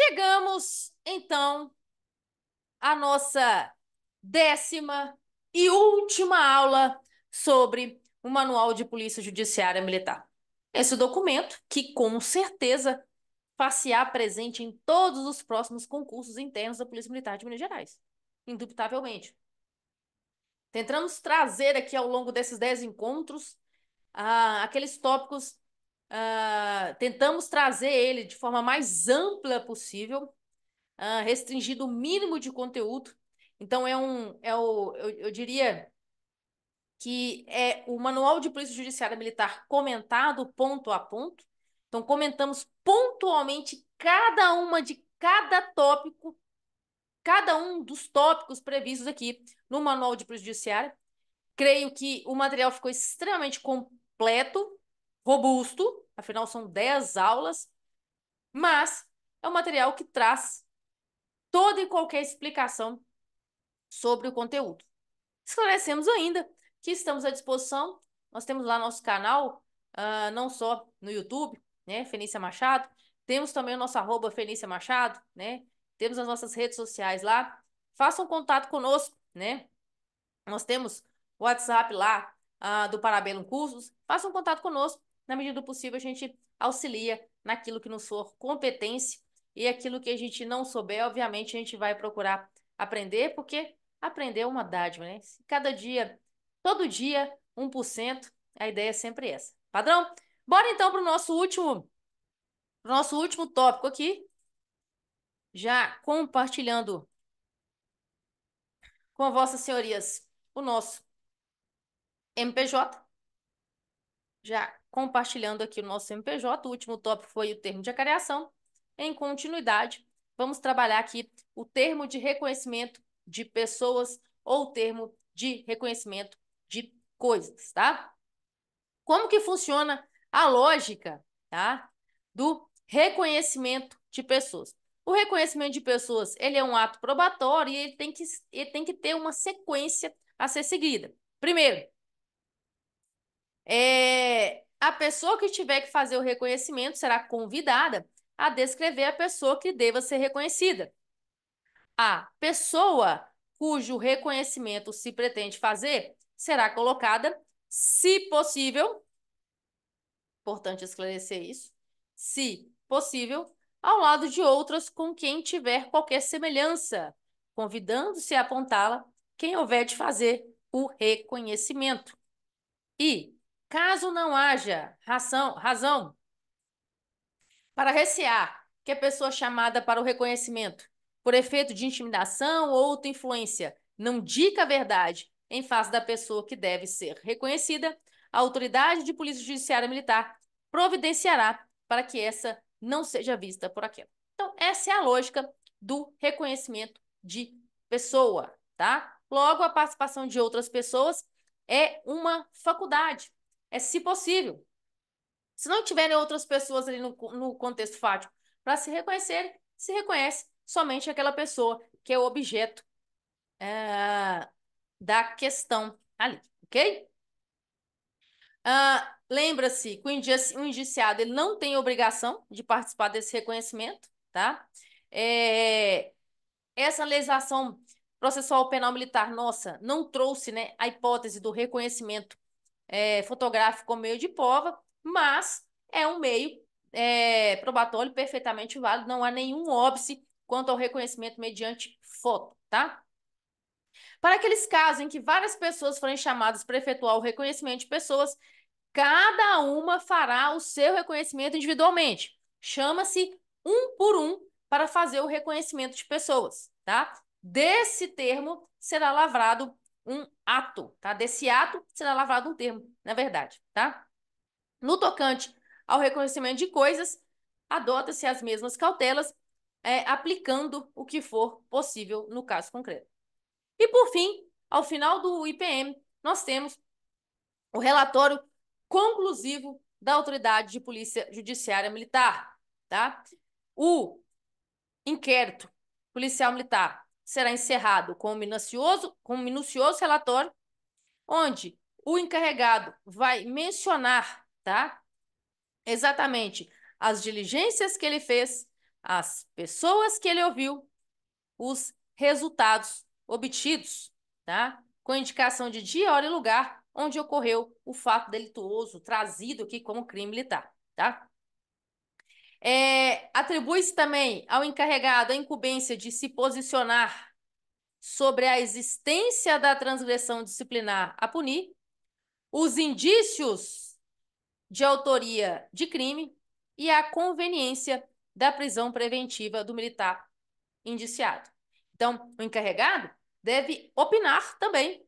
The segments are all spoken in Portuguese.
Chegamos, então, à nossa 10ª e última aula sobre o Manual de Polícia Judiciária Militar. Esse documento, que com certeza far-se-á presente em todos os próximos concursos internos da Polícia Militar de Minas Gerais. Indubitavelmente. Tentamos trazer aqui ao longo desses 10 encontros aqueles tópicos, tentamos trazer ele de forma mais ampla possível, restringido o mínimo de conteúdo. Então, eu diria que é o Manual de Polícia Judiciária Militar comentado ponto a ponto. Então, comentamos pontualmente cada tópico, cada um dos tópicos previstos aqui no Manual de Polícia Judiciária. Creio que o material ficou extremamente completo, robusto, afinal são 10 aulas, mas é um material que traz toda e qualquer explicação sobre o conteúdo. Esclarecemos ainda que estamos à disposição, nós temos lá nosso canal, não só no YouTube, né, Fenícia Machado, temos também o nosso @Fenícia Machado, né, temos as nossas redes sociais lá, façam contato conosco, né, nós temos o WhatsApp lá, do Parabellum Cursos, façam contato conosco, na medida do possível a gente auxilia naquilo que nos for competência e aquilo que a gente não souber, obviamente a gente vai procurar aprender, porque aprender é uma dádiva, né? Cada dia, todo dia, 1%, a ideia é sempre essa. Padrão? Bora então para o nosso último tópico aqui, já compartilhando com vossas senhorias o nosso MPJ, já compartilhando aqui o nosso MPJ, o último tópico foi o termo de acariação. Em continuidade, vamos trabalhar aqui o termo de reconhecimento de pessoas ou o termo de reconhecimento de coisas, tá? Como que funciona a lógica, tá, do reconhecimento de pessoas? O reconhecimento de pessoas, ele é um ato probatório e ele tem que ter uma sequência a ser seguida. Primeiro, a pessoa que tiver que fazer o reconhecimento será convidada a descrever a pessoa que deva ser reconhecida. A pessoa cujo reconhecimento se pretende fazer será colocada, se possível, importante esclarecer isso, se possível, ao lado de outras com quem tiver qualquer semelhança, convidando-se a apontá-la quem houver de fazer o reconhecimento. E, caso não haja razão para recear que a pessoa chamada para o reconhecimento, por efeito de intimidação ou outra influência, não diga a verdade em face da pessoa que deve ser reconhecida, a autoridade de polícia judiciária militar providenciará para que essa não seja vista por aquela. Então, essa é a lógica do reconhecimento de pessoa, tá? Logo, a participação de outras pessoas é uma faculdade, é se possível. Se não tiverem outras pessoas ali no contexto fático para se reconhecerem, se reconhece somente aquela pessoa que é o objeto da questão ali, ok? Lembra-se que o indiciado ele não tem obrigação de participar desse reconhecimento, tá? Essa legislação processual penal militar, nossa, não trouxe, né, a hipótese do reconhecimento fotográfico como meio de prova, mas é um meio probatório perfeitamente válido, não há nenhum óbice quanto ao reconhecimento mediante foto, tá? Para aqueles casos em que várias pessoas forem chamadas para efetuar o reconhecimento de pessoas, cada uma fará o seu reconhecimento individualmente. Chama-se um por um para fazer o reconhecimento de pessoas, tá? Desse termo será lavrado um ato, tá? Desse ato será lavrado um termo, na verdade, tá? No tocante ao reconhecimento de coisas, adota-se as mesmas cautelas, aplicando o que for possível no caso concreto. E, por fim, ao final do IPM, nós temos o relatório conclusivo da Autoridade de Polícia Judiciária Militar, tá? O inquérito policial militar será encerrado com um minucioso relatório, onde o encarregado vai mencionar, tá, exatamente as diligências que ele fez as pessoas que ele ouviu, os resultados obtidos, tá? Com indicação de dia, hora e lugar onde ocorreu o fato delituoso trazido aqui como crime militar, tá? Atribui-se também ao encarregado a incumbência de se posicionar sobre a existência da transgressão disciplinar a punir, os indícios de autoria de crime e a conveniência da prisão preventiva do militar indiciado. Então, o encarregado deve opinar também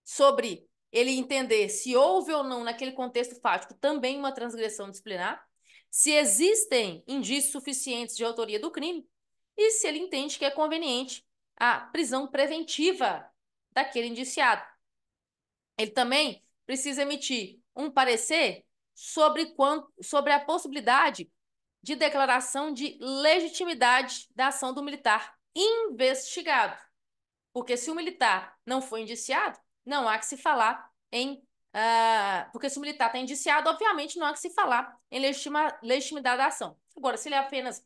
sobre ele entender se houve ou não, naquele contexto fático, também uma transgressão disciplinar, se existem indícios suficientes de autoria do crime e se ele entende que é conveniente a prisão preventiva daquele indiciado. Ele também precisa emitir um parecer sobre a possibilidade de declaração de legitimidade da ação do militar investigado. Porque se o militar não foi indiciado, não há que se falar em. Porque se o militar está indiciado, obviamente não há que se falar em legitimidade da ação. Agora, se ele é apenas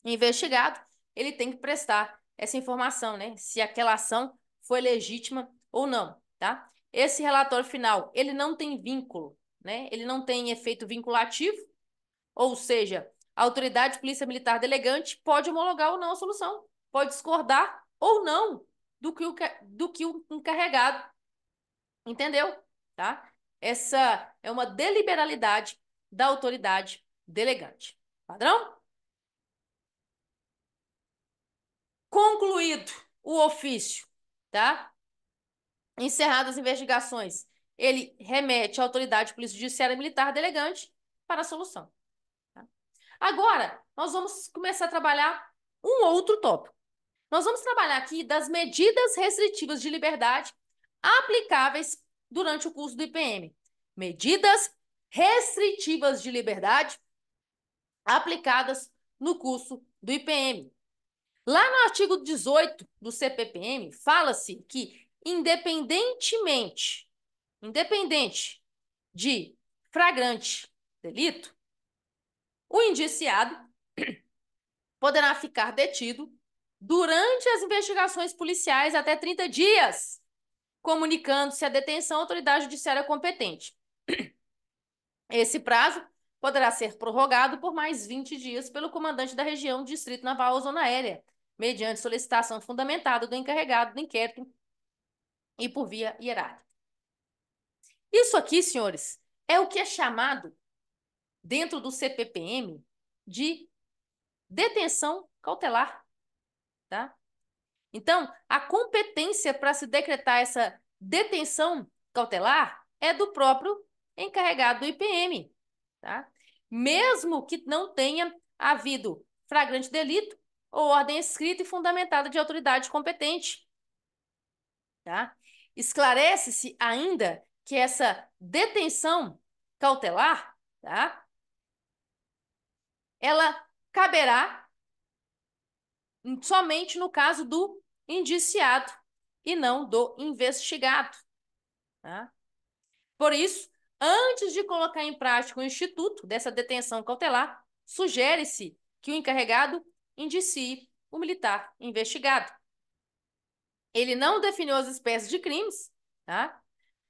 investigado, ele tem que prestar essa informação, né? Se aquela ação foi legítima ou não, tá? Esse relatório final, ele não tem vínculo, né? Ele não tem efeito vinculativo, ou seja, a autoridade de polícia militar delegante pode homologar ou não a solução, pode discordar ou não do que o encarregado entendeu, tá? Essa é uma deliberalidade da autoridade delegante. Padrão? Concluído o ofício, tá? Encerradas as investigações, ele remete à autoridade de polícia judiciária militar delegante para a solução. Tá? Agora, nós vamos começar a trabalhar um outro tópico. Nós vamos trabalhar aqui das medidas restritivas de liberdade aplicáveis durante o curso do IPM. Medidas restritivas de liberdade aplicadas no curso do IPM. Lá no artigo 18 do CPPM, fala-se que, independente de flagrante delito, o indiciado poderá ficar detido durante as investigações policiais até 30 dias, comunicando-se a detenção à autoridade judiciária competente. Esse prazo poderá ser prorrogado por mais 20 dias pelo comandante da região, Distrito Naval ou Zona Aérea, mediante solicitação fundamentada do encarregado do inquérito e por via hierárquica. Isso aqui, senhores, é o que é chamado, dentro do CPPM, de detenção cautelar, tá? Então, a competência para se decretar essa detenção cautelar é do próprio encarregado do IPM, tá? Mesmo que não tenha havido flagrante delito ou ordem escrita e fundamentada de autoridade competente, tá? Esclarece-se ainda que essa detenção cautelar, tá? Ela caberá somente no caso do indiciado e não do investigado, tá? Por isso, antes de colocar em prática o instituto dessa detenção cautelar, sugere-se que o encarregado indicie o militar investigado. Ele não definiu as espécies de crimes, tá?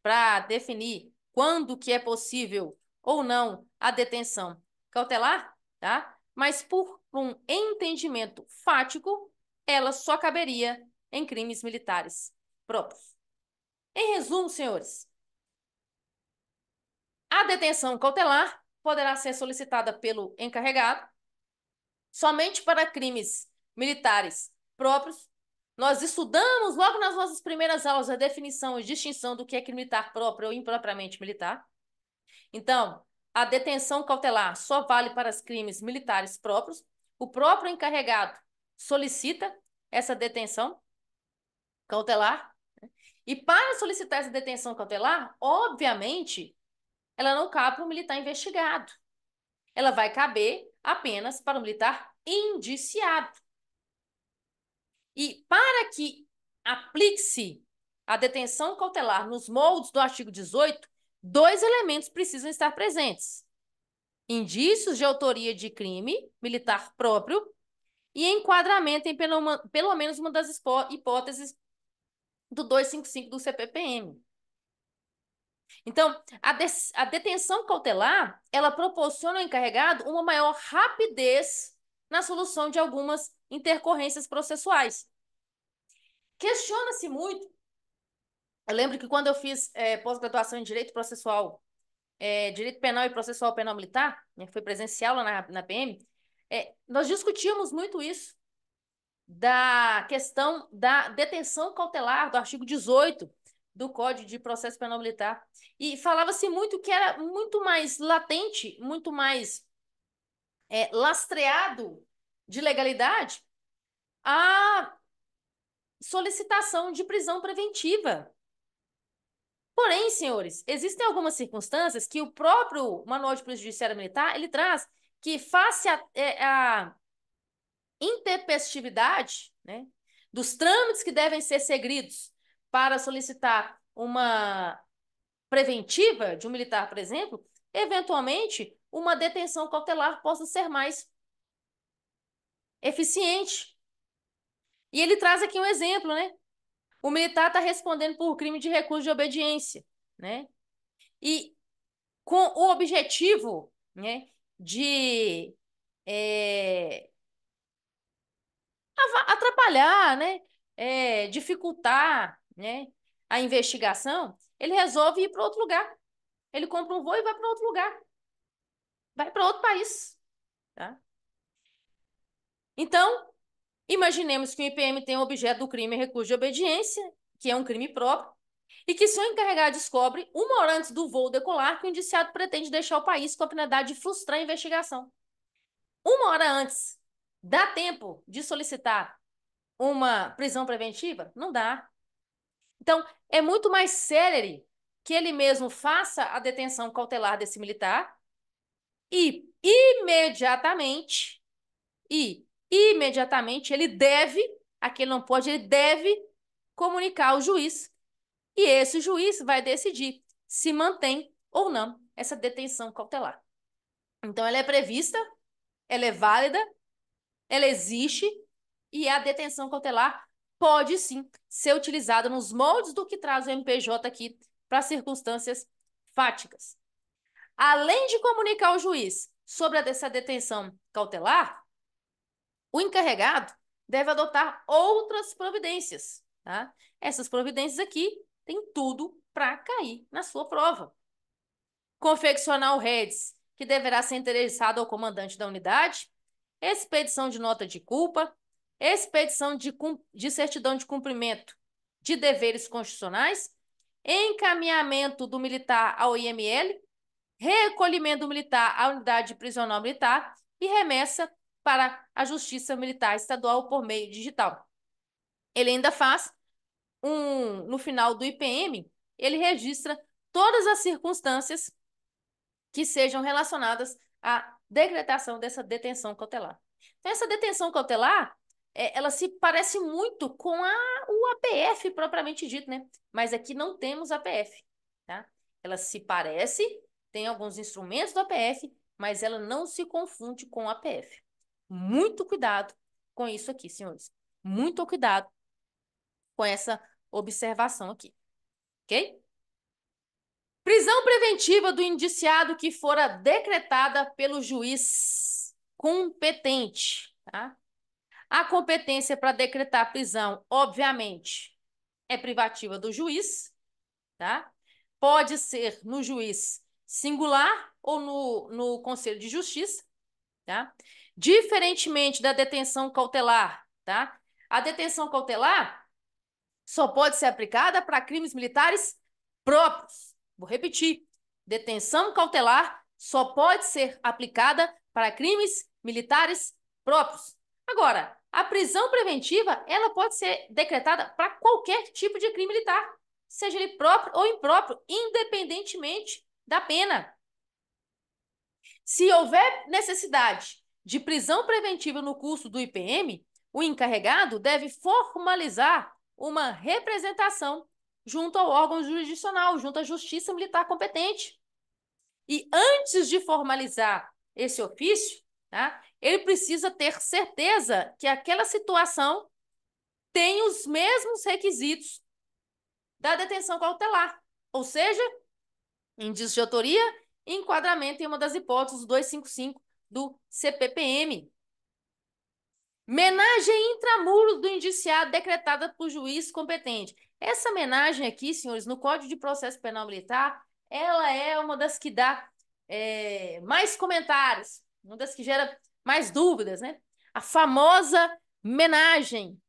Para definir quando que é possível ou não a detenção cautelar, tá? Mas por um entendimento fático, ela só caberia em crimes militares próprios. Em resumo, senhores, a detenção cautelar poderá ser solicitada pelo encarregado somente para crimes militares próprios. Nós estudamos logo nas nossas primeiras aulas a definição e distinção do que é crime militar próprio ou impropriamente militar. Então, a detenção cautelar só vale para os crimes militares próprios. O próprio encarregado solicita essa detenção cautelar. E para solicitar essa detenção cautelar, obviamente, ela não cabe para o militar investigado. Ela vai caber apenas para o militar indiciado. E para que aplique-se a detenção cautelar nos moldes do artigo 18, dois elementos precisam estar presentes. indícios de autoria de crime militar próprio e enquadramento em pelo menos uma das hipóteses do 255 do CPPM. Então, a detenção cautelar, ela proporciona ao encarregado uma maior rapidez na solução de algumas intercorrências processuais. Questiona-se muito. Eu lembro que quando eu fiz pós-graduação em Direito Processual, Direito Penal e Processual Penal Militar, né, foi presencial lá na PM, nós discutíamos muito isso, da questão da detenção cautelar do artigo 18 do Código de Processo Penal Militar. E falava-se muito que era muito mais latente, muito mais lastreado de legalidade a solicitação de prisão preventiva. Porém, senhores, existem algumas circunstâncias que o próprio Manual de Polícia Judiciária Militar ele traz que, face a intempestividade, né, dos trâmites que devem ser seguidos para solicitar uma preventiva de um militar, por exemplo, eventualmente uma detenção cautelar possa ser mais eficiente. E ele traz aqui um exemplo, né? O militar está respondendo por crime de recuso de obediência, né? E com o objetivo, né, de atrapalhar, né, dificultar, né, a investigação, ele resolve ir para outro lugar. Ele compra um voo e vai para outro lugar. Vai para outro país, tá? Então, imaginemos que o IPM tem o objeto do crime recurso de obediência, que é um crime próprio, e que seu encarregado descobre, uma hora antes do voo decolar, que o indiciado pretende deixar o país com a finalidade de frustrar a investigação. Uma hora antes, dá tempo de solicitar uma prisão preventiva? Não dá. Então, é muito mais célere que ele mesmo faça a detenção cautelar desse militar e imediatamente ele deve, aqui ele não pode, ele deve comunicar ao juiz. E esse juiz vai decidir se mantém ou não essa detenção cautelar. Então, ela é prevista, ela é válida, ela existe e a detenção cautelar pode sim ser utilizada nos moldes do que traz o MPJ aqui para circunstâncias fáticas. Além de comunicar ao juiz sobre essa detenção cautelar, o encarregado deve adotar outras providências, tá? Essas providências aqui têm tudo para cair na sua prova. Confeccionar o REDS, que deverá ser endereçado ao comandante da unidade, expedição de nota de culpa, expedição de certidão de cumprimento de deveres constitucionais, encaminhamento do militar ao IML, recolhimento do militar à unidade prisional militar e remessa para a Justiça Militar Estadual por meio digital. Ele ainda faz no final do IPM, ele registra todas as circunstâncias que sejam relacionadas à decretação dessa detenção cautelar. Então, essa detenção cautelar, ela se parece muito com o APF propriamente dito, né? Mas aqui não temos APF, tá? Ela se parece, tem alguns instrumentos do APF, mas ela não se confunde com o APF. Muito cuidado com isso aqui, senhores. Muito cuidado com essa observação aqui, ok? Prisão preventiva do indiciado que fora decretada pelo juiz competente, tá? A competência para decretar a prisão, obviamente, é privativa do juiz, tá? Pode ser no juiz singular ou no Conselho de Justiça, tá? Diferentemente da detenção cautelar, tá? A detenção cautelar só pode ser aplicada para crimes militares próprios. Vou repetir. Detenção cautelar só pode ser aplicada para crimes militares próprios. Agora, a prisão preventiva, ela pode ser decretada para qualquer tipo de crime militar, seja ele próprio ou impróprio, independentemente da pena. Se houver necessidade de prisão preventiva no curso do IPM, o encarregado deve formalizar uma representação junto ao órgão jurisdicional, junto à Justiça Militar competente. E antes de formalizar esse ofício, tá? Ele precisa ter certeza que aquela situação tem os mesmos requisitos da detenção cautelar, ou seja, indício de autoria e enquadramento em uma das hipóteses do 255 do CPPM. Menagem intramuros do indiciado decretada por juiz competente. Essa menagem aqui, senhores, no Código de Processo Penal Militar, ela é uma das que dá mais comentários, uma das que gera mais dúvidas, né? A famosa menagem.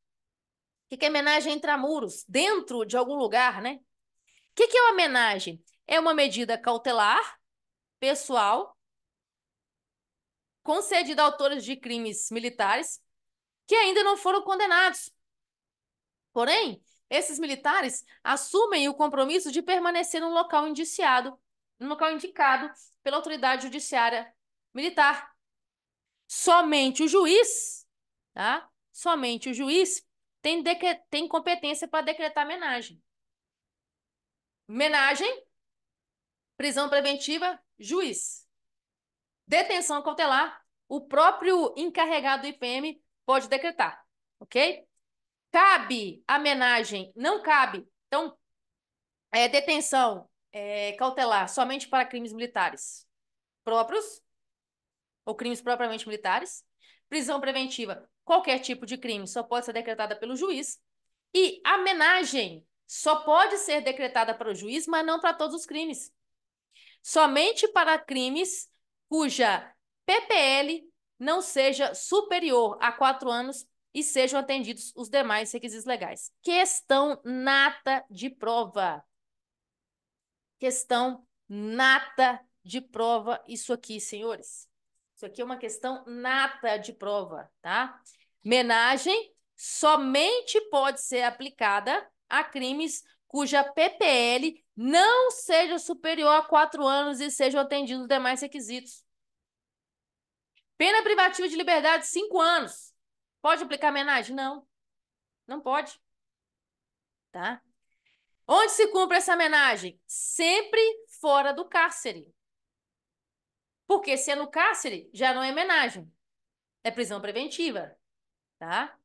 O que é menagem intramuros? Dentro de algum lugar, né? O que é uma menagem? É uma medida cautelar, pessoal, concedida a autores de crimes militares que ainda não foram condenados. Porém, esses militares assumem o compromisso de permanecer no local indiciado, no local indicado pela autoridade judiciária militar. Somente o juiz, tá? Somente o juiz tem competência para decretar menagem. Menagem, prisão preventiva, juiz. Detenção cautelar, o próprio encarregado do IPM pode decretar, ok? Cabe a menagem? Não cabe. Então, detenção cautelar somente para crimes militares próprios ou crimes propriamente militares. Prisão preventiva, qualquer tipo de crime só pode ser decretada pelo juiz. E a menagem só pode ser decretada para o juiz, mas não para todos os crimes. Somente para crimes cuja PPL não seja superior a 4 anos e sejam atendidos os demais requisitos legais. Questão nata de prova. Questão nata de prova, isso aqui, senhores. Isso aqui é uma questão nata de prova, tá? Menagem somente pode ser aplicada a crimes cuja PPL não seja superior a 4 anos e sejam atendidos os demais requisitos. Pena privativa de liberdade, 5 anos. Pode aplicar menagem? Não. Não pode. Tá? Onde se cumpre essa menagem? Sempre fora do cárcere. Porque se é no cárcere, já não é menagem. É prisão preventiva, tá?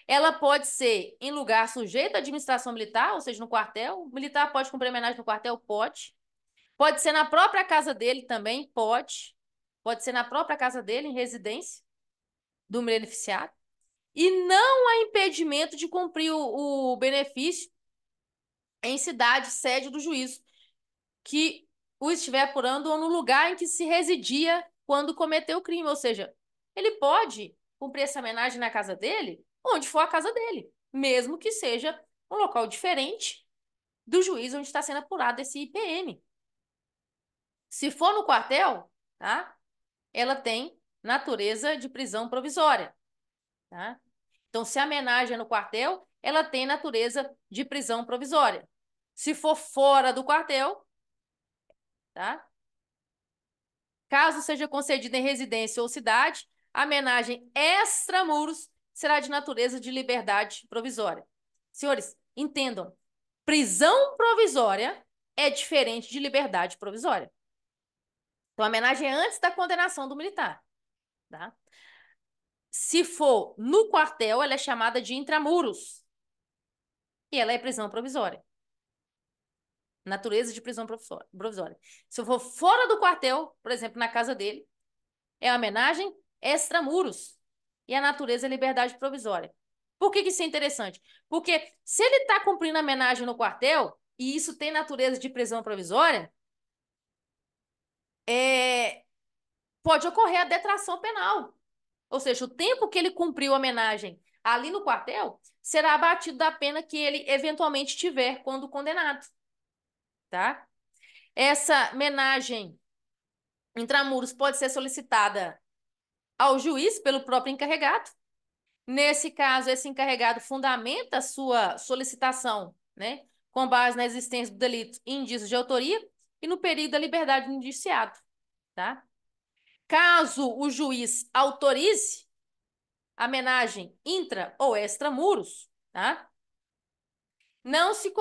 Ela pode ser em lugar sujeito à administração militar, ou seja, no quartel. O militar pode cumprir menagem no quartel? Pode. Pode ser na própria casa dele também? Pode. Pode ser na própria casa dele, em residência do beneficiário. E não há impedimento de cumprir o benefício em cidade, sede do juízo, que o estiver apurando ou no lugar em que se residia quando cometeu o crime. Ou seja, ele pode cumprir essa homenagem na casa dele, onde for a casa dele, mesmo que seja um local diferente do juiz onde está sendo apurado esse IPM. Se for no quartel, tá? Ela tem natureza de prisão provisória, tá? Então, se a homenagem é no quartel, ela tem natureza de prisão provisória. Se for fora do quartel, tá? Caso seja concedida em residência ou cidade, a homenagem extramuros será de natureza de liberdade provisória. Senhores, entendam, prisão provisória é diferente de liberdade provisória. Então, a homenagem é antes da condenação do militar, tá? Se for no quartel, ela é chamada de intramuros. E ela é prisão provisória. Natureza de prisão provisória. Se eu for fora do quartel, por exemplo, na casa dele, é a homenagem extramuros. E a natureza é liberdade provisória. Por que isso é interessante? Porque se ele está cumprindo a homenagem no quartel, e isso tem natureza de prisão provisória, pode ocorrer a detração penal. Ou seja, o tempo que ele cumpriu a homenagem ali no quartel será abatido da pena que ele eventualmente tiver quando condenado. Tá? Essa homenagem intramuros pode ser solicitada ao juiz pelo próprio encarregado. Nesse caso, esse encarregado fundamenta a sua solicitação, né, com base na existência do delito e indícios de autoria e no perigo da liberdade do indiciado, tá? Caso o juiz autorize a homenagem intra ou extramuros, tá? Não se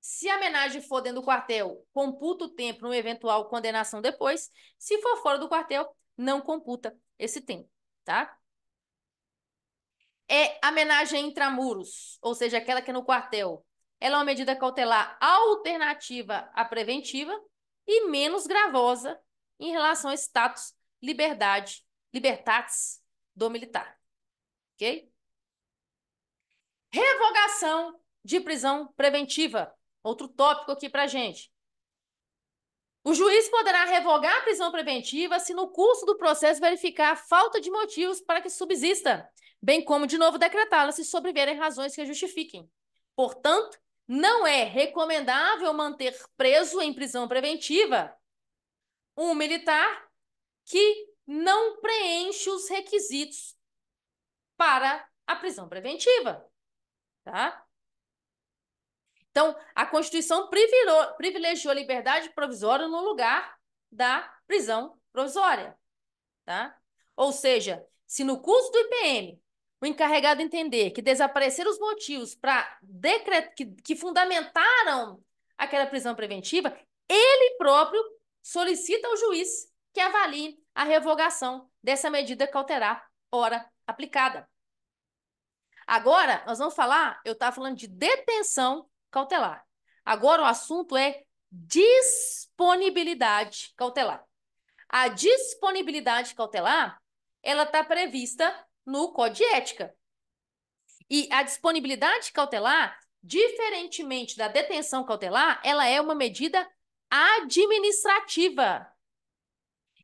Se a homenagem for dentro do quartel, computa o tempo numa eventual condenação depois. Se for fora do quartel, não computa esse tempo, tá? É a homenagem intramuros, ou seja, aquela que é no quartel. Ela é uma medida cautelar alternativa à preventiva e menos gravosa em relação ao status libertatis do militar, ok? Revogação de prisão preventiva. Outro tópico aqui pra gente. O juiz poderá revogar a prisão preventiva se no curso do processo verificar a falta de motivos para que subsista, bem como de novo decretá-la se sobrevierem razões que a justifiquem. Portanto, não é recomendável manter preso em prisão preventiva um militar que não preenche os requisitos para a prisão preventiva, tá? Então, a Constituição privilegiou a liberdade provisória no lugar da prisão provisória, tá? Ou seja, se no curso do IPM o encarregado entender que desapareceram os motivos que fundamentaram aquela prisão preventiva, ele próprio solicita ao juiz que avalie a revogação dessa medida cautelar, ora aplicada. Agora, nós vamos falar, eu estava falando de detenção cautelar. Agora o assunto é disponibilidade cautelar. A disponibilidade cautelar, ela está prevista no Código de Ética. E a disponibilidade cautelar, diferentemente da detenção cautelar, ela é uma medida administrativa.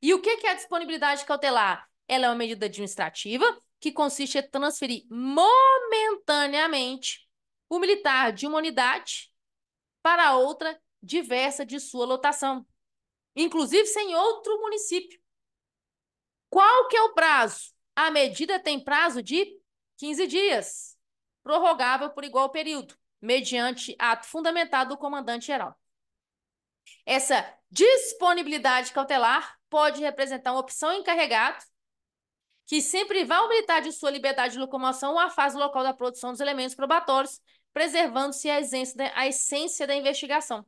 E o que é a disponibilidade cautelar? Ela é uma medida administrativa que consiste em transferir momentaneamente o militar de uma unidade para outra diversa de sua lotação, inclusive sem outro município. Qual que é o prazo? A medida tem prazo de 15 dias, prorrogável por igual período, mediante ato fundamentado do comandante-geral. Essa disponibilidade cautelar pode representar uma opção encarregado que sempre vai militar de sua liberdade de locomoção ou a fase local da produção dos elementos probatórios, preservando-se a essência da investigação.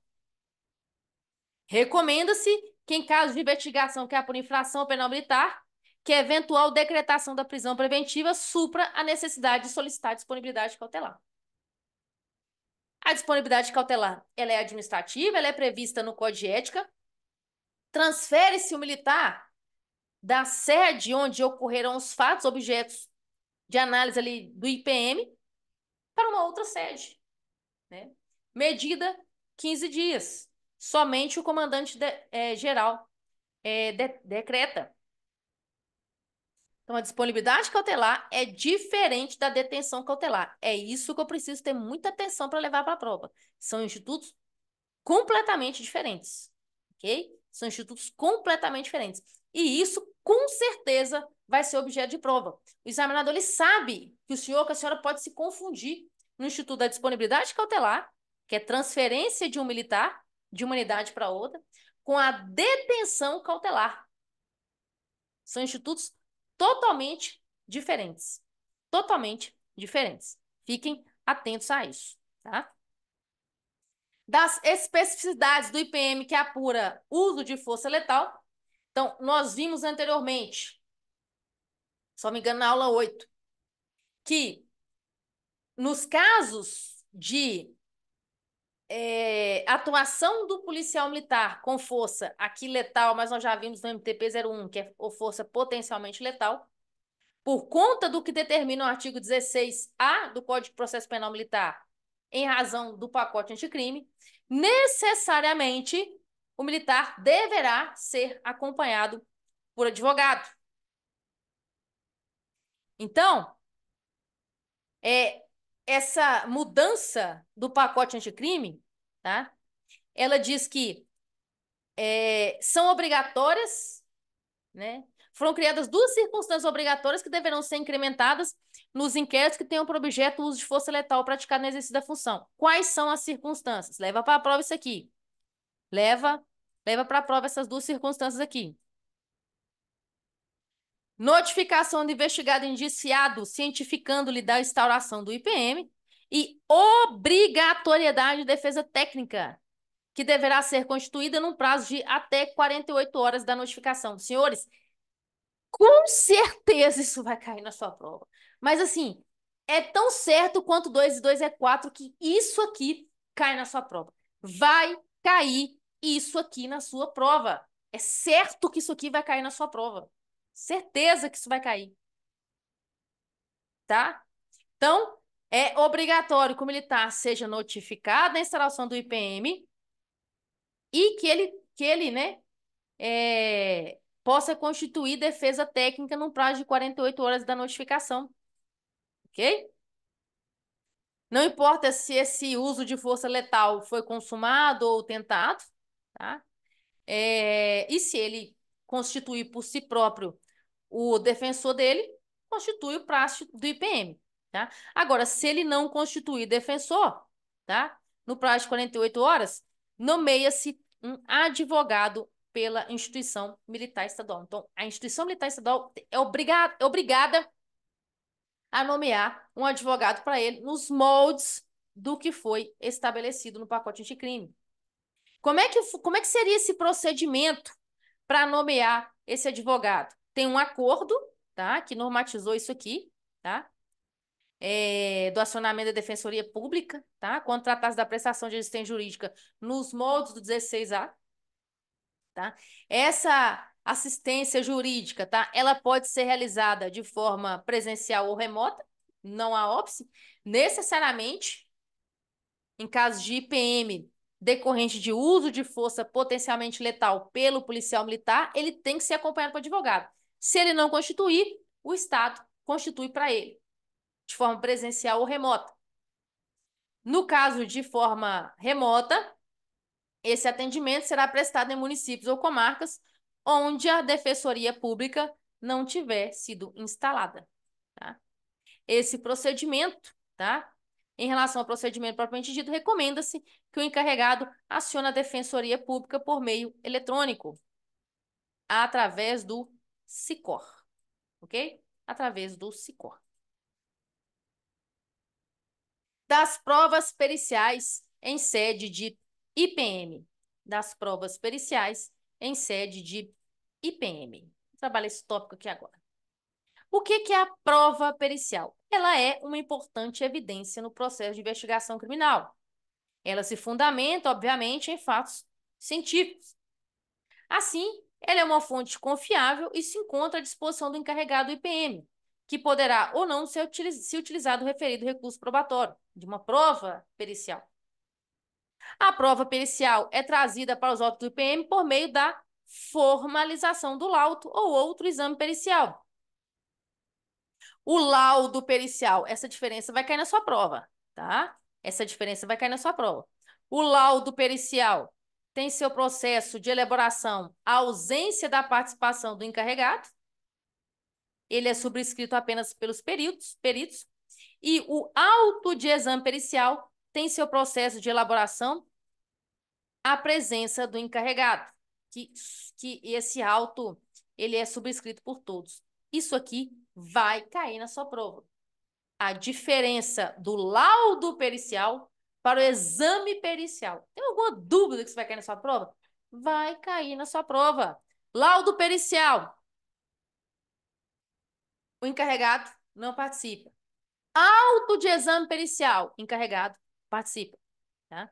Recomenda-se que, em caso de investigação que é por infração penal militar, que a eventual decretação da prisão preventiva supra a necessidade de solicitar disponibilidade cautelar. A disponibilidade cautelar, ela é administrativa, ela é prevista no Código de Ética. Transfere-se o militar da sede onde ocorreram os fatos, objetos de análise ali do IPM, para uma outra sede, né? Medida 15 dias. Somente o comandante geral decreta. Então, a disponibilidade cautelar é diferente da detenção cautelar. É isso que eu preciso ter muita atenção para levar para a prova. São institutos completamente diferentes, ok? São institutos completamente diferentes. E isso, com certeza, vai ser objeto de prova. O examinador, ele sabe que o senhor, que a senhora pode se confundir no instituto da disponibilidade cautelar, que é transferência de um militar de uma unidade para outra, com a detenção cautelar. São institutos totalmente diferentes. Totalmente diferentes. Fiquem atentos a isso, tá? Das especificidades do IPM que apura uso de força letal. Então, nós vimos anteriormente, só me engano, na aula 8, que nos casos de atuação do policial militar com força aqui letal, mas nós já vimos no MTP-01, que é força potencialmente letal, por conta do que determina o artigo 16A do Código de Processo Penal Militar, em razão do pacote anticrime, necessariamente o militar deverá ser acompanhado por advogado. Então, essa mudança do pacote anticrime, tá? Ela diz que são obrigatórias, né? Foram criadas duas circunstâncias obrigatórias que deverão ser incrementadas nos inquéritos que tenham por objeto o uso de força letal praticado no exercício da função. Quais são as circunstâncias? Leva para a prova isso aqui. Leva para a prova essas duas circunstâncias aqui. Notificação do investigado indiciado cientificando-lhe da instauração do IPM E obrigatoriedade de defesa técnica, que deverá ser constituída num prazo de até 48 horas da notificação. Senhores, com certeza isso vai cair na sua prova. Mas assim, é tão certo quanto 2 e 2 é 4 que isso aqui cai na sua prova. Vai cair isso aqui na sua prova. É certo que isso aqui vai cair na sua prova. Certeza que isso vai cair, tá? Então, é obrigatório que o militar seja notificado da instalação do IPM e que ele, né, possa constituir defesa técnica num prazo de 48 horas da notificação, ok? Não importa se esse uso de força letal foi consumado ou tentado, tá? E se ele constituir por si próprio o defensor dele, constitui o prazo do IPM, tá? Agora, se ele não constituir defensor, tá? No prazo de 48 horas, nomeia-se um advogado pela instituição militar estadual. Então, a instituição militar estadual é obrigada a nomear um advogado para ele nos moldes do que foi estabelecido no pacote anticrime. Como é que seria esse procedimento para nomear esse advogado? Tem um acordo, tá, que normatizou isso aqui, tá? Do acionamento da Defensoria Pública, tá? Quando tratasse da prestação de assistência jurídica nos moldes do 16A, tá? Essa assistência jurídica, tá? Ela pode ser realizada de forma presencial ou remota, não há óbice, necessariamente em caso de IPM decorrente de uso de força potencialmente letal pelo policial militar, ele tem que ser acompanhado por advogado. Se ele não constituir, o Estado constitui para ele, de forma presencial ou remota. No caso de forma remota, esse atendimento será prestado em municípios ou comarcas onde a Defensoria Pública não tiver sido instalada, tá? Esse procedimento, tá? Em relação ao procedimento propriamente dito, recomenda-se que o encarregado acione a Defensoria Pública por meio eletrônico, através do SICOR, ok? Através do SICOR. Das provas periciais em sede de IPM. Das provas periciais em sede de IPM. Vou trabalhar esse tópico aqui agora. O que é a prova pericial? Ela é uma importante evidência no processo de investigação criminal. Ela se fundamenta, obviamente, em fatos científicos. Assim, ela é uma fonte confiável e se encontra à disposição do encarregado do IPM, que poderá ou não se utilizar do referido recurso probatório, de uma prova pericial. A prova pericial é trazida para os autos do IPM por meio da formalização do laudo ou outro exame pericial. O laudo pericial, essa diferença vai cair na sua prova, tá? Essa diferença vai cair na sua prova. O laudo pericial tem seu processo de elaboração a ausência da participação do encarregado. Ele é subscrito apenas pelos peritos. E o auto de exame pericial tem seu processo de elaboração a presença do encarregado, que esse auto ele é subscrito por todos. Isso aqui vai cair na sua prova. A diferença do laudo pericial para o exame pericial. Tem alguma dúvida que isso vai cair na sua prova? Vai cair na sua prova. Laudo pericial. O encarregado não participa. Auto de exame pericial. Encarregado participa. Tá?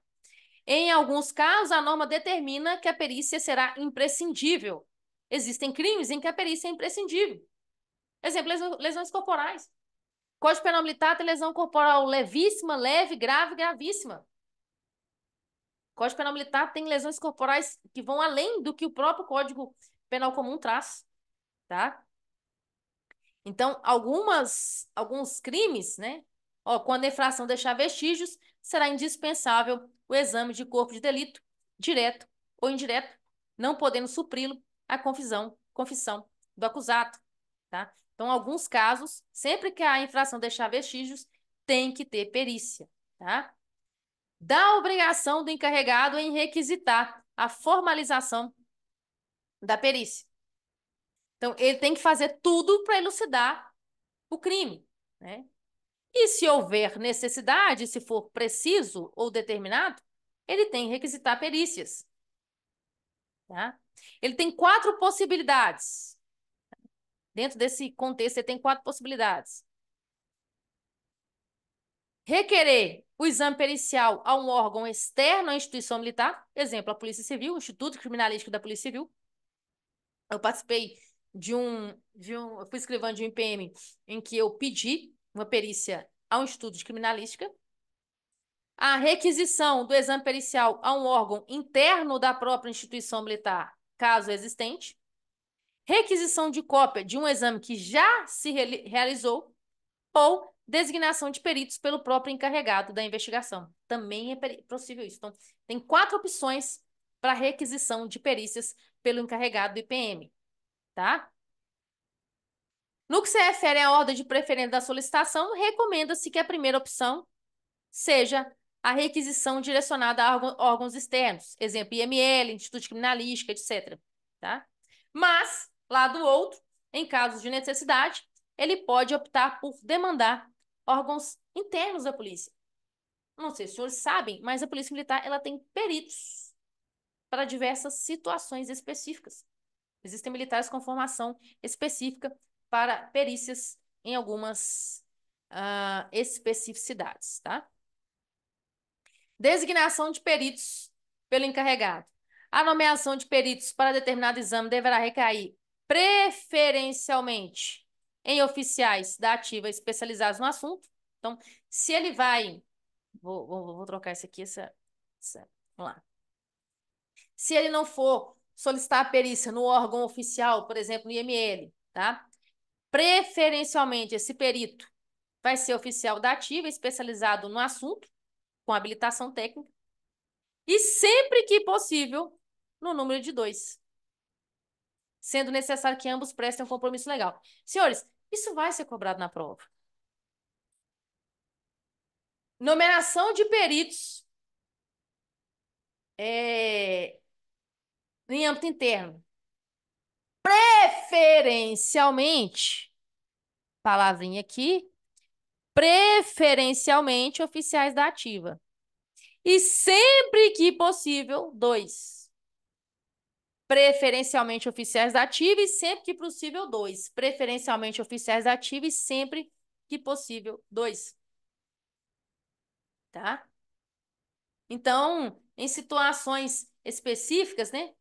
Em alguns casos, a norma determina que a perícia será imprescindível. Existem crimes em que a perícia é imprescindível. Exemplo, lesões corporais. Código Penal Militar tem lesão corporal levíssima, leve, grave, gravíssima. Código Penal Militar tem lesões corporais que vão além do que o próprio Código Penal Comum traz, tá? Então, alguns crimes, né? Quando a infração deixar vestígios, será indispensável o exame de corpo de delito, direto ou indireto, não podendo supri-lo a confissão do acusado, tá? Então, alguns casos, sempre que a infração deixar vestígios, tem que ter perícia, tá? Da obrigação do encarregado em requisitar a formalização da perícia. Então, ele tem que fazer tudo para elucidar o crime, né? E se houver necessidade, se for preciso ou determinado, ele tem que requisitar perícias. Tá? Ele tem 4 possibilidades. Dentro desse contexto, ele tem 4 possibilidades. Requerer o exame pericial a um órgão externo à instituição militar, exemplo, a Polícia Civil, o Instituto Criminalístico da Polícia Civil. Eu participei eu fui escrivã de um IPM em que eu pedi uma perícia ao Instituto de Criminalística. A requisição do exame pericial a um órgão interno da própria instituição militar, caso existente. Requisição de cópia de um exame que já se realizou ou designação de peritos pelo próprio encarregado da investigação. Também é possível isso. Então, tem 4 opções para requisição de perícias pelo encarregado do IPM, tá? No que se refere à ordem de preferência da solicitação, recomenda-se que a primeira opção seja a requisição direcionada a órgãos externos, exemplo, IML, Instituto de Criminalística, etc. Tá? Mas, lá do outro, em casos de necessidade, ele pode optar por demandar órgãos internos da polícia. Não sei se os senhores sabem, mas a Polícia Militar ela tem peritos para diversas situações específicas. Existem militares com formação específica para perícias em algumas especificidades, tá? Designação de peritos pelo encarregado. A nomeação de peritos para determinado exame deverá recair preferencialmente em oficiais da ativa especializados no assunto. Então, se ele vai... Vou trocar esse aqui, vamos lá. Se ele não for solicitar a perícia no órgão oficial, por exemplo, no IML, tá? Preferencialmente, esse perito vai ser oficial da ativa especializado no assunto, com habilitação técnica, e sempre que possível, no número de 2, sendo necessário que ambos prestem um compromisso legal. Senhores, isso vai ser cobrado na prova. Nomeação de peritos em âmbito interno. Preferencialmente, palavrinha aqui, preferencialmente oficiais da ativa. E sempre que possível, 2. Preferencialmente oficiais da ativa e sempre que possível, 2. Preferencialmente oficiais da ativa e sempre que possível, 2. Tá? Então, em situações específicas, né?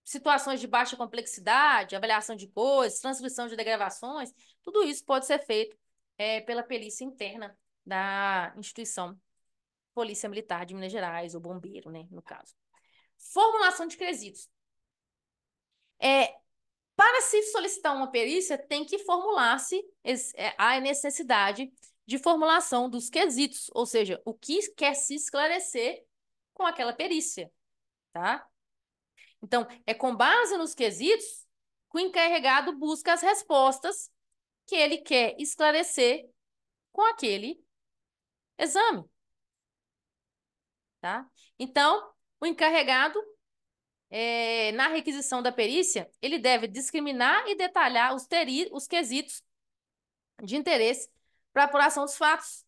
Situações de baixa complexidade, avaliação de coisas, transcrição de degravações, tudo isso pode ser feito pela perícia interna da instituição Polícia Militar de Minas Gerais, ou bombeiro, né, no caso. Formulação de quesitos. Para se solicitar uma perícia, tem que formular-se a necessidade de formulação dos quesitos, ou seja, o que quer se esclarecer com aquela perícia, tá? Então, é com base nos quesitos que o encarregado busca as respostas que ele quer esclarecer com aquele exame, tá? Então, o encarregado, na requisição da perícia, ele deve discriminar e detalhar os quesitos de interesse para apuração dos fatos,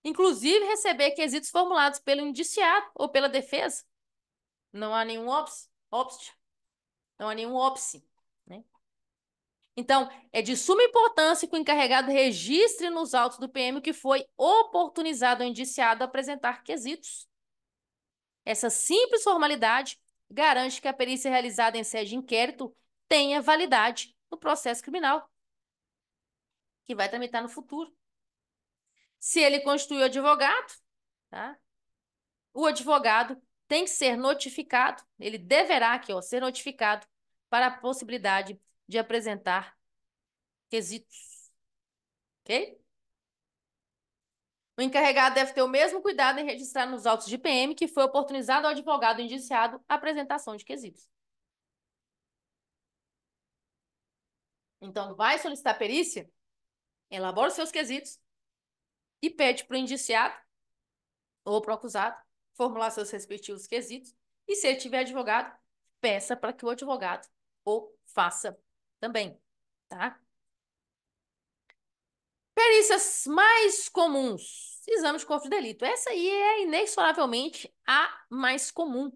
inclusive receber quesitos formulados pelo indiciado ou pela defesa. Não há nenhum óbice, não há nenhum óbice, né? Então, é de suma importância que o encarregado registre nos autos do PM que foi oportunizado ao indiciado a apresentar quesitos. Essa simples formalidade garante que a perícia realizada em sede de inquérito tenha validade no processo criminal, que vai tramitar no futuro. Se ele constitui o advogado, tá? O advogado tem que ser notificado, ele deverá aqui, ó, ser notificado para a possibilidade de apresentar quesitos. Ok? O encarregado deve ter o mesmo cuidado em registrar nos autos de PM que foi oportunizado ao advogado indiciado a apresentação de quesitos. Então, vai solicitar perícia, elabora os seus quesitos e pede para o indiciado ou para o acusado formular seus respectivos quesitos. E se ele tiver advogado, peça para que o advogado o faça também, tá? Perícias mais comuns. Exame de corpo de delito. Essa aí é inexoravelmente a mais comum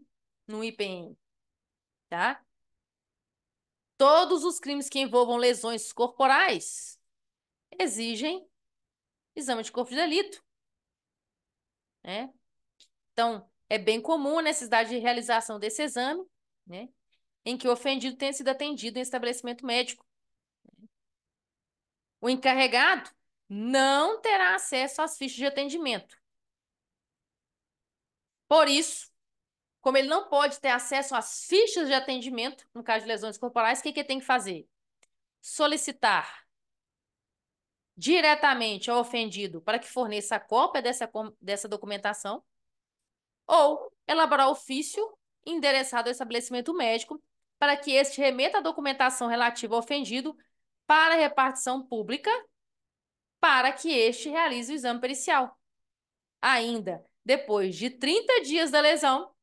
no IPM, tá? Todos os crimes que envolvam lesões corporais exigem exame de corpo de delito, né? Então, é bem comum a necessidade de realização desse exame, né? Em que o ofendido tenha sido atendido em estabelecimento médico. O encarregado não terá acesso às fichas de atendimento. Por isso, como ele não pode ter acesso às fichas de atendimento, no caso de lesões corporais, o que ele tem que fazer? Solicitar diretamente ao ofendido para que forneça a cópia dessa documentação ou elaborar ofício endereçado ao estabelecimento médico para que este remeta a documentação relativa ao ofendido para repartição pública para que este realize o exame pericial. Ainda, depois de 30 dias da lesão,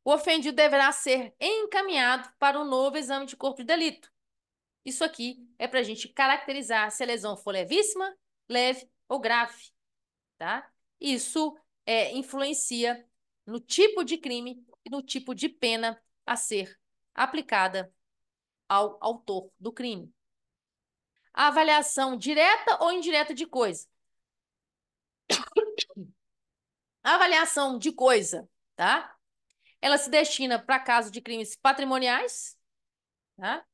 o ofendido deverá ser encaminhado para um novo exame de corpo de delito. Isso aqui é para a gente caracterizar se a lesão for levíssima, leve ou grave, tá? Isso influencia no tipo de crime e no tipo de pena a ser aplicada ao autor do crime. A avaliação direta ou indireta de coisa. A avaliação de coisa, tá? Ela se destina para casos de crimes patrimoniais, tá?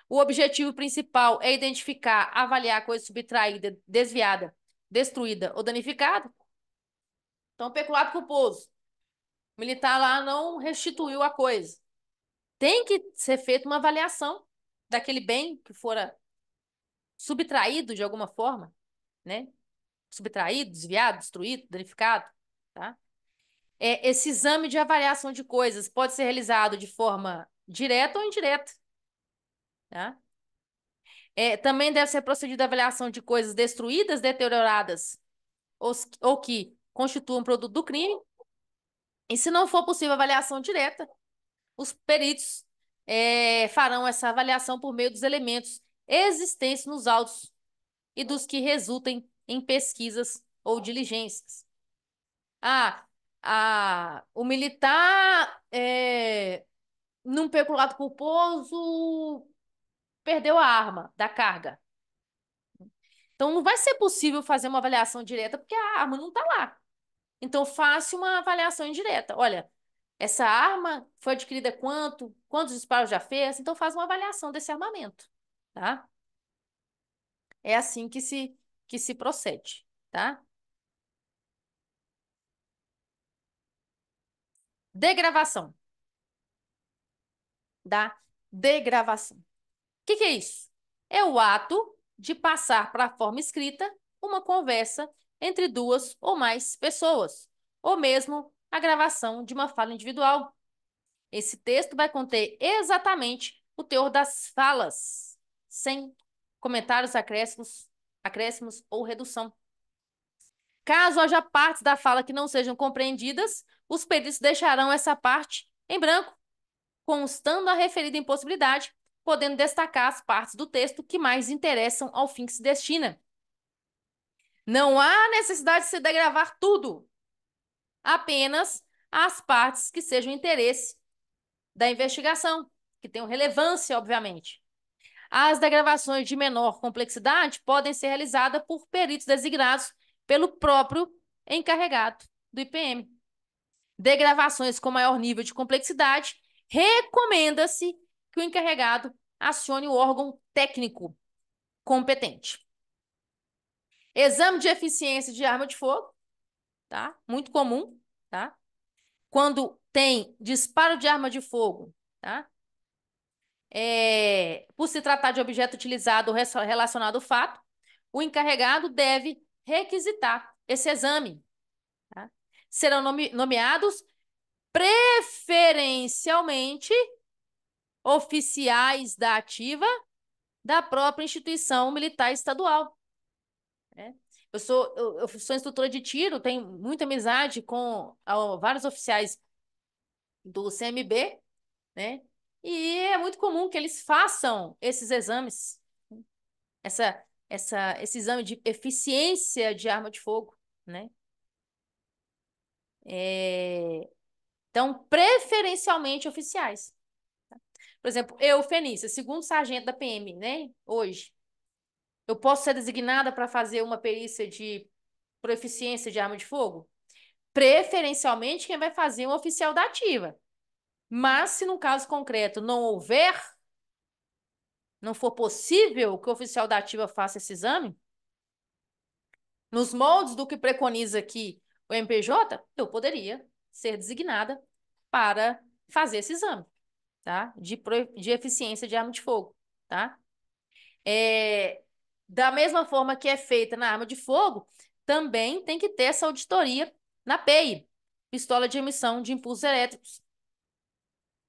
O objetivo principal é identificar, avaliar a coisa subtraída, desviada, destruída ou danificada. Então, peculado culposo. O militar lá não restituiu a coisa. Tem que ser feita uma avaliação daquele bem que fora subtraído de alguma forma, né? Subtraído, desviado, destruído, danificado, tá? Esse exame de avaliação de coisas pode ser realizado de forma direta ou indireta, tá? Também deve ser procedida a avaliação de coisas destruídas, deterioradas ou que constituam produto do crime. E se não for possível avaliação direta, os peritos farão essa avaliação por meio dos elementos existentes nos autos e dos que resultem em pesquisas ou diligências. Ah, o militar, num peculado culposo, perdeu a arma da carga. Então, não vai ser possível fazer uma avaliação direta porque a arma não está lá. Então, faça uma avaliação indireta. Olha, essa arma foi adquirida quanto? Quantos disparos já fez? Então, faz uma avaliação desse armamento, tá? É assim que se procede, tá? Degravação. Da degravação. O que é isso? É o ato de passar para a forma escrita uma conversa entre duas ou mais pessoas, ou mesmo a gravação de uma fala individual. Esse texto vai conter exatamente o teor das falas, sem comentários, acréscimos ou redução. Caso haja partes da fala que não sejam compreendidas, os peritos deixarão essa parte em branco, constando a referida impossibilidade, podendo destacar as partes do texto que mais interessam ao fim que se destina. Não há necessidade de se degravar tudo, apenas as partes que sejam interesse da investigação, que tenham relevância, obviamente. As degravações de menor complexidade podem ser realizadas por peritos designados pelo próprio encarregado do IPM. Degravações com maior nível de complexidade, recomenda-se que o encarregado acione o órgão técnico competente. Exame de eficiência de arma de fogo, tá? Muito comum, tá? Quando tem disparo de arma de fogo, tá? Por se tratar de objeto utilizado ou relacionado ao fato, o encarregado deve requisitar esse exame, tá? Serão nomeados preferencialmente oficiais da ativa da própria instituição militar estadual, né? Eu sou instrutora de tiro, tenho muita amizade com vários oficiais do CMB, né? E é muito comum que eles façam esses exames, essa esse exame de eficiência de arma de fogo, né? Então, preferencialmente oficiais. Por exemplo, eu, Fenícia, segundo sargento da PM, né? Hoje, eu posso ser designada para fazer uma perícia de proficiência de arma de fogo? Preferencialmente, quem vai fazer é um oficial da ativa. Mas, se no caso concreto não houver, não for possível que o oficial da ativa faça esse exame, nos moldes do que preconiza aqui o MPJ, eu poderia ser designada para fazer esse exame, tá? De eficiência de arma de fogo, tá? É, da mesma forma que é feita na arma de fogo, também tem que ter essa auditoria na PEI, pistola de emissão de impulsos elétricos,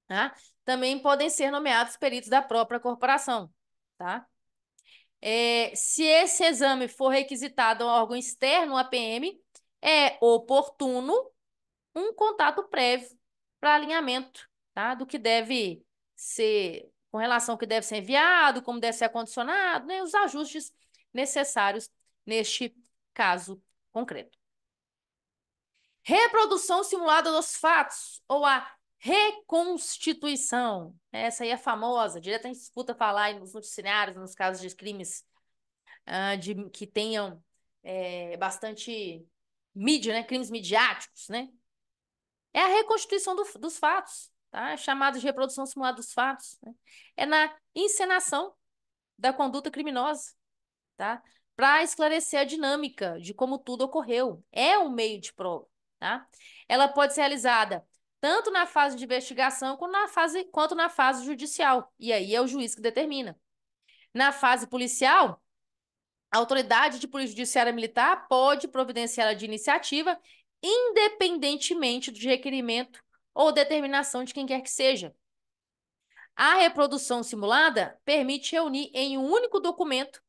tá? Também podem ser nomeados peritos da própria corporação, tá? Se esse exame for requisitado a um órgão externo à PM, é oportuno um contato prévio para alinhamento, tá? Do que deve ser, com relação ao que deve ser enviado, como deve ser acondicionado, né? Os ajustes necessários neste caso concreto. Reprodução simulada dos fatos ou a reconstituição. Essa aí é famosa, direto a gente escuta falar aí nos noticiários, nos casos de crimes que tenham bastante mídia, né? Crimes midiáticos, né? É a reconstituição dos fatos, tá? É chamado de reprodução simulada dos fatos, né? É na encenação da conduta criminosa, tá? Para esclarecer a dinâmica de como tudo ocorreu. É um meio de prova, tá? Ela pode ser realizada tanto na fase de investigação quanto na fase judicial. E aí é o juiz que determina. Na fase policial, a autoridade de polícia judiciária militar pode providenciar a de iniciativa, independentemente do requerimento ou determinação de quem quer que seja. A reprodução simulada permite reunir em um único documento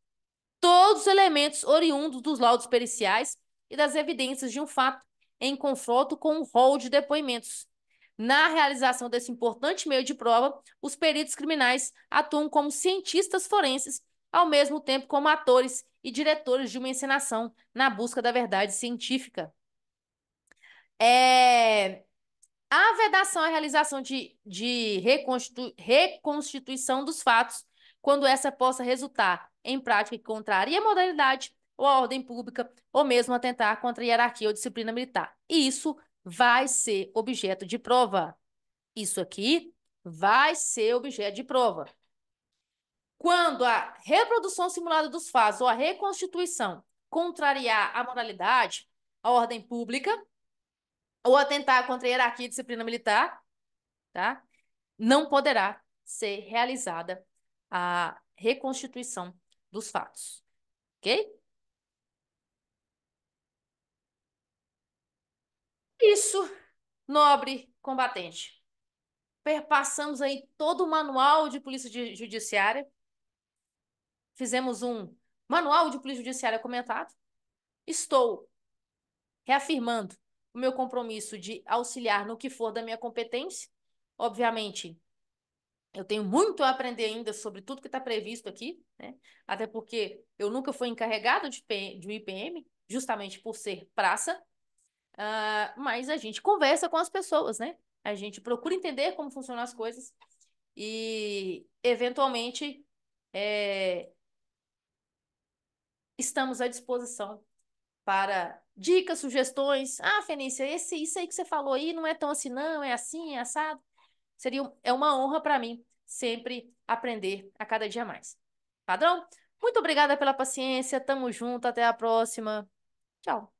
todos os elementos oriundos dos laudos periciais e das evidências de um fato, em confronto com um rol de depoimentos. Na realização desse importante meio de prova, os peritos criminais atuam como cientistas forenses, ao mesmo tempo como atores e diretores de uma encenação na busca da verdade científica. A vedação é a realização de reconstituição dos fatos, quando essa possa resultar em prática que contraria a modalidade ou a ordem pública, ou mesmo atentar contra a hierarquia ou disciplina militar. E isso vai ser objeto de prova. Isso aqui vai ser objeto de prova. Quando a reprodução simulada dos fatos ou a reconstituição contrariar a moralidade, a ordem pública, ou atentar contra a hierarquia e disciplina militar, tá? Não poderá ser realizada a reconstituição dos fatos, ok? Isso, nobre combatente. Perpassamos aí todo o manual de polícia judiciária, fizemos um manual de polícia judiciária comentado. Estou reafirmando o meu compromisso de auxiliar no que for da minha competência. Obviamente, eu tenho muito a aprender ainda sobre tudo que está previsto aqui, né? Até porque eu nunca fui encarregado de um IPM, justamente por ser praça. Mas a gente conversa com as pessoas, né? A gente procura entender como funcionam as coisas e, eventualmente, é, estamos à disposição para dicas, sugestões. Ah, Fenícia, isso aí que você falou aí não é tão assim, não, é assim, é assado. É uma honra para mim sempre aprender a cada dia mais. Padrão? Muito obrigada pela paciência, tamo junto, até a próxima. Tchau.